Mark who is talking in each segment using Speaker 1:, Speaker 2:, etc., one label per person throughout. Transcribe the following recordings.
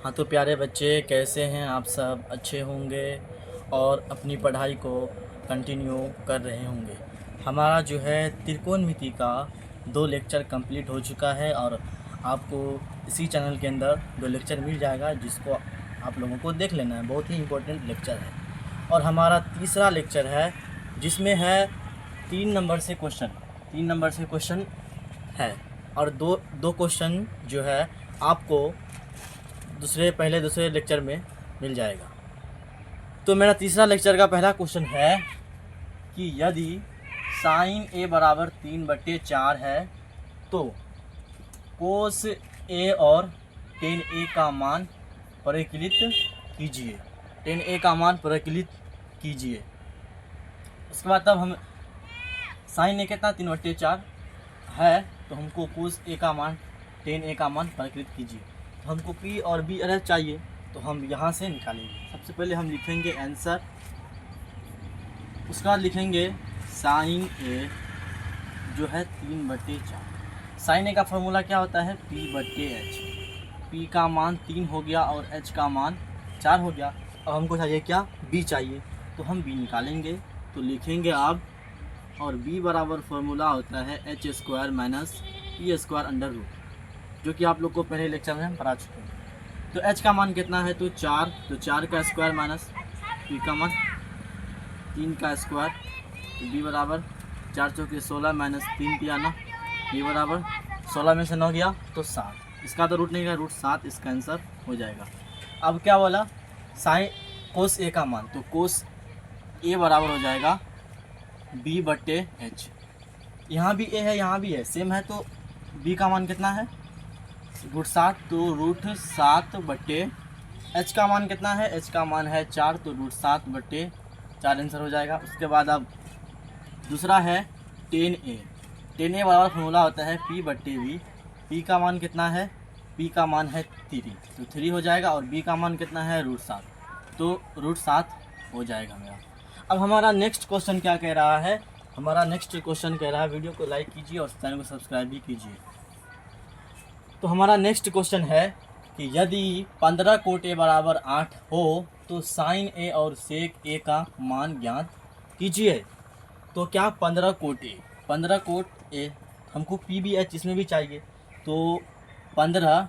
Speaker 1: हाँ तो प्यारे बच्चे, कैसे हैं आप सब? अच्छे होंगे और अपनी पढ़ाई को कंटिन्यू कर रहे होंगे। हमारा जो है त्रिकोणमिति का 2 लेक्चर कंप्लीट हो चुका है और आपको इसी चैनल के अंदर 2 लेक्चर मिल जाएगा, जिसको आप लोगों को देख लेना है। बहुत ही इम्पोर्टेंट लेक्चर है। और हमारा तीसरा लेक्चर है जिसमें है 3 नंबर से क्वेश्चन है और दो क्वेश्चन जो है आपको दूसरे लेक्चर में मिल जाएगा। तो मेरा तीसरा लेक्चर का पहला क्वेश्चन है कि यदि साइन ए बराबर 3/4 है तो कोस ए और टेन ए का मान परिकलित कीजिए। उसके बाद तब हम साइन ए कितना 3/4 है तो हमको कोस ए का मान टेन ए का मान परिकलित कीजिए। तो हमको पी और बी अरे चाहिए, तो हम यहाँ से निकालेंगे। सबसे पहले हम लिखेंगे आंसर, उसके बाद लिखेंगे साइन ए जो है 3/4। साइन ए का फॉर्मूला क्या होता है? P/H। P का मान 3 हो गया और H का मान 4 हो गया। अब हमको चाहिए क्या? B चाहिए, तो हम B निकालेंगे। तो लिखेंगे आप, और B बराबर फॉर्मूला होता है H² - P²√, जो कि आप लोग को पहले लेक्चर में हम पढ़ा चुके हैं। तो H का मान कितना है? तो 4, तो 4 का स्क्वायर माइनस P का मान 3 का स्क्वायर, तो B बराबर 4 चौके 16 माइनस 3 किया ना, B बराबर 16 में से 9 गया तो 7। इसका तो रूट नहीं गया, रूट 7 इसका आंसर हो जाएगा। अब क्या बोला? साइन कोस ए का मान, तो कोस ए बराबर हो जाएगा B/H। यहाँ भी ए है, यहाँ भी है, सेम है, तो B का मान कितना है? √7, तो √7/, H का मान कितना है? H का मान है 4, तो √7/4 आंसर हो जाएगा। उसके बाद अब दूसरा है 10A। 10A बराबर फॉर्मूला होता है P/V। P का मान कितना है? P का मान है 3, तो 3 हो जाएगा, और B का मान कितना है? √7, तो √7 हो जाएगा मेरा। अब हमारा नेक्स्ट क्वेश्चन क्या कह रहा है? हमारा नेक्स्ट क्वेश्चन कह रहा है, वीडियो को लाइक कीजिए और चैनल को सब्सक्राइब भी कीजिए। तो हमारा नेक्स्ट क्वेश्चन है कि यदि 15 कोट ए बराबर 8 हो तो साइन ए और सेक ए का मान ज्ञात कीजिए। तो क्या 15 कोट ए हमको PBH इसमें भी चाहिए, तो 15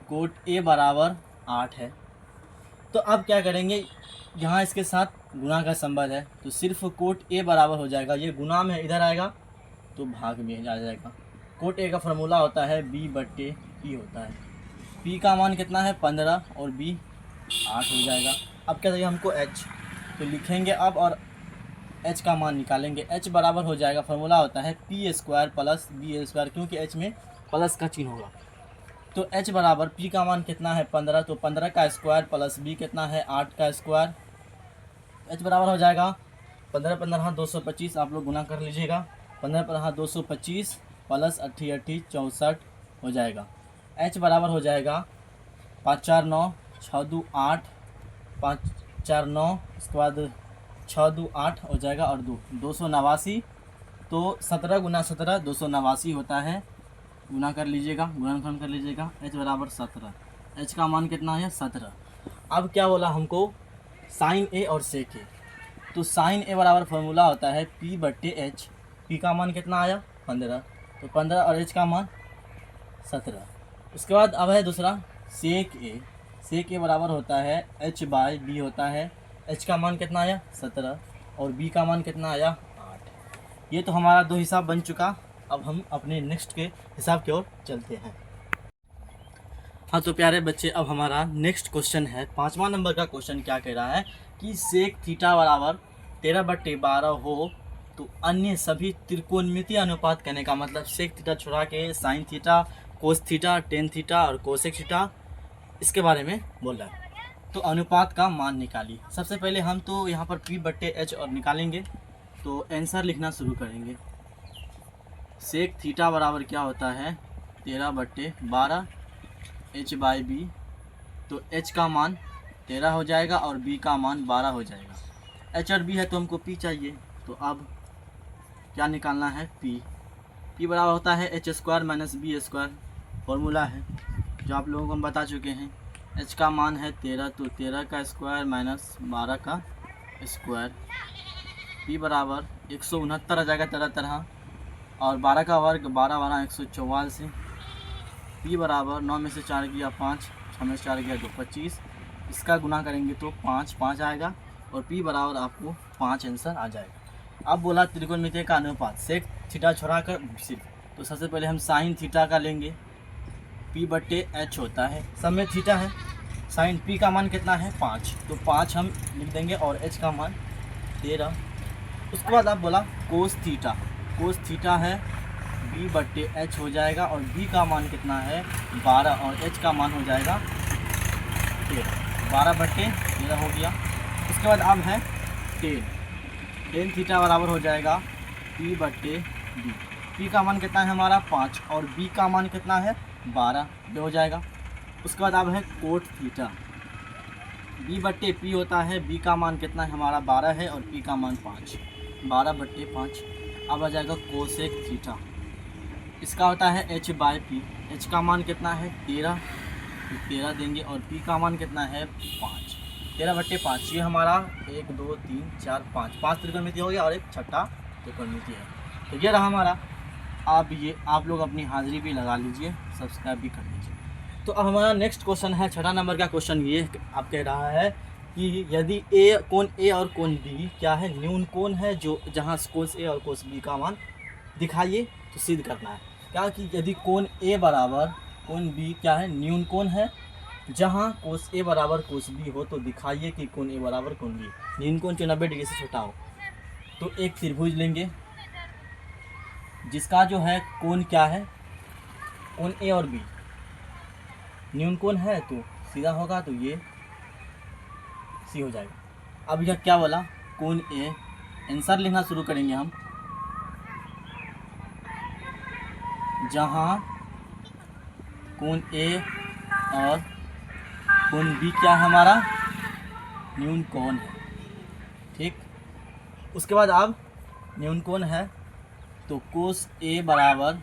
Speaker 1: कोट ए बराबर 8 है। तो अब क्या करेंगे? यहाँ इसके साथ गुणा का संबंध है, तो सिर्फ कोट ए बराबर हो जाएगा, ये गुणा में इधर आएगा तो भाग में आ जाएगा। कोट ए का फॉर्मूला होता है B/P होता है। P का मान कितना है? 15, और B 8 हो जाएगा। अब क्या चाहिए हमको? H, तो लिखेंगे अब और H का मान निकालेंगे। H बराबर हो जाएगा, फॉर्मूला होता है P² + B², क्योंकि H में प्लस का चिन्ह होगा। तो H बराबर P का मान कितना है? 15, तो 15 का स्क्वायर प्लस B कितना है? 8 का स्क्वायर। H बराबर हो जाएगा 15 15 225, आप लोग गुना कर लीजिएगा। 15 15 225 प्लस 8 8 64 हो जाएगा। H बराबर हो जाएगा 5 4 9 6 2 8, 5 4 9, उसके बाद 6 2 8 हो जाएगा, और 289। तो 17 × 17 289 होता है। गुना कर लीजिएगा, गुणनखंड कर लीजिएगा। H बराबर 17, H का मान कितना है? 17। अब क्या बोला हमको? साइन ए और सेक ए। तो साइन ए बराबर फॉर्मूला होता है P/H। P का मान कितना आया? 15, तो 15 और H का मान 17। उसके बाद अब है दूसरा सेक ए। सेक ए बराबर होता है H/B होता है। H का मान कितना आया? 17, और B का मान कितना आया? 8। ये तो हमारा 2 हिसाब बन चुका। अब हम अपने नेक्स्ट के हिसाब की ओर चलते हैं। हाँ तो प्यारे बच्चे, अब हमारा नेक्स्ट क्वेश्चन है 5वां नंबर का क्वेश्चन। क्या कह रहा है कि सेक थीटा बराबर 13/12 हो तो अन्य सभी त्रिकोणमितीय अनुपात, कहने का मतलब सेक थीटा छोड़ा के sine theta, cos theta, tan theta और कोसेक थीटा, इसके बारे में बोल रहा है। तो अनुपात का मान निकालिए। सबसे पहले हम तो यहाँ पर P/H और निकालेंगे, तो आंसर लिखना शुरू करेंगे। सेक थीटा बराबर क्या होता है? 13/12 H/B, तो H का मान 13 हो जाएगा और B का मान 12 हो जाएगा। H और B है तो हमको P चाहिए, तो अब क्या निकालना है? P बराबर होता है H² - B², फॉर्मूला है जो आप लोगों को हम बता चुके हैं। h का मान है 13, तो 13 का स्क्वायर माइनस 12 का स्क्वायर, p बराबर 169 आ जाएगा तरह, और 12 का वर्ग 12 12 144, p बराबर 9 में से 4 गया 5, 6 में से 4 गया 2 25, इसका गुना करेंगे तो 5 5 आएगा, और p बराबर आपको 5 आंसर आ जाएगा। अब बोला त्रिकोणमिति का अनुपात, सेक थीटा छोड़ा कर सिर्फ, तो सबसे पहले हम साइन थीटा का लेंगे, p बट्टे h होता है, सब में थीटा है, साइन p का मान कितना है 5, तो 5 हम लिख देंगे, और h का मान 13। उसके बाद आप बोला कोस थीटा है b बट्टे h हो जाएगा, और b का मान कितना है 12, और h का मान हो जाएगा 13, 12 बट्टे 13 हो गया। उसके बाद अब है टेन थीटा बराबर हो जाएगा p बट्टे b, p का मान कितना है हमारा 5, और b का मान कितना है 12, ये हो जाएगा। उसके बाद अब है कोट थीटा, b बट्टे p होता है, b का मान कितना है हमारा 12 है, और p का मान 5, 12 बट्टे 5। अब आ जाएगा कोसेक थीटा, इसका होता है h बाई p, h का मान कितना है 13, तो 13 देंगे, और p का मान कितना है 5, 13 बट्टे 5, ये हमारा 1 2 3 4 5 त्रिकोणमिति हो गया, और एक छठा त्रिकोणमिति है। तो ये रहा हमारा। आप लोग अपनी हाजिरी भी लगा लीजिए, सब्सक्राइब भी कर लीजिए। तो अब हमारा नेक्स्ट क्वेश्चन है, छठा नंबर का क्वेश्चन ये आप कह रहा है कि यदि कोण ए और कोण बी क्या है, न्यून कोण है, जो जहाँ कोस ए और कोस बी का मान दिखाइए, तो सिद्ध करना है। क्या कि यदि कोण ए बराबर कोण बी क्या है, न्यून कोण है, जहाँ कोस ए बराबर कोस बी हो, तो दिखाइए कि कोण ए बराबर कोण बी न्यून कोण 90 डिग्री से छोटा हो। तो एक त्रिभुज लेंगे जिसका जो है कोण क्या है, कोण ए और बी न्यून कोण है, तो सीधा होगा, तो ये सी हो जाएगा। अब यह क्या बोला, कोण ए, आंसर लिखना शुरू करेंगे हम, जहाँ कोण ए और कोण बी क्या है हमारा न्यून कोण है, ठीक। उसके बाद अब न्यून कोण है, तो कोस ए बराबर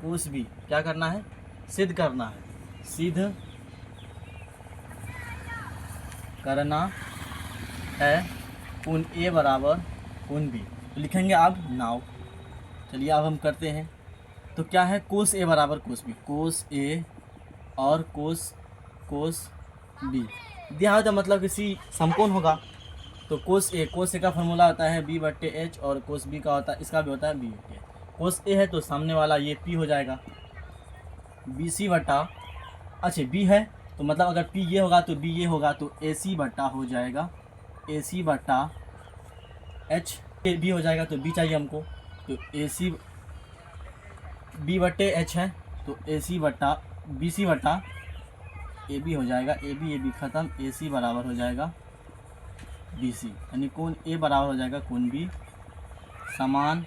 Speaker 1: कोस बी क्या करना है, सिद्ध करना है, सिद्ध करना है कोण ए बराबर कोण बी। तो लिखेंगे अब नाउ, चलिए अब हम करते हैं। तो क्या है, कोस ए बराबर कोस बी, कोस ए और कोस बी दिया हो, तो मतलब किसी समकोण होगा। तो कोस ए का फॉर्मूला होता है b बट्टे एच, और कोस बी का होता है, इसका भी होता है b बट्टे। कोस ए है तो सामने वाला ये p हो जाएगा, बी सी बटा, अच्छा b है तो मतलब अगर p ये होगा तो b ये होगा, तो ए सी बटा हो जाएगा, ए सी बटा एच, b हो जाएगा, तो b चाहिए हमको, तो ए सी b बट्टे एच है, तो ए सी बटा बी सी बटा ए बी हो जाएगा, ए बी ख़त्म, ए सी बराबर हो जाएगा बी सी, यानी कोण ए बराबर हो जाएगा कोण बी, समान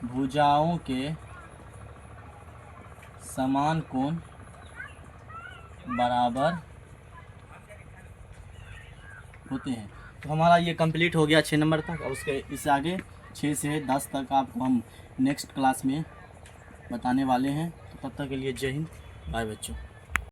Speaker 1: भुजाओं के समान कोण बराबर होते हैं। तो हमारा ये कंप्लीट हो गया 6 नंबर तक। अब उसके इससे आगे 6 से 10 तक आपको हम नेक्स्ट क्लास में बताने वाले हैं। तो तब तक के लिए जय हिंद, बाय बच्चों।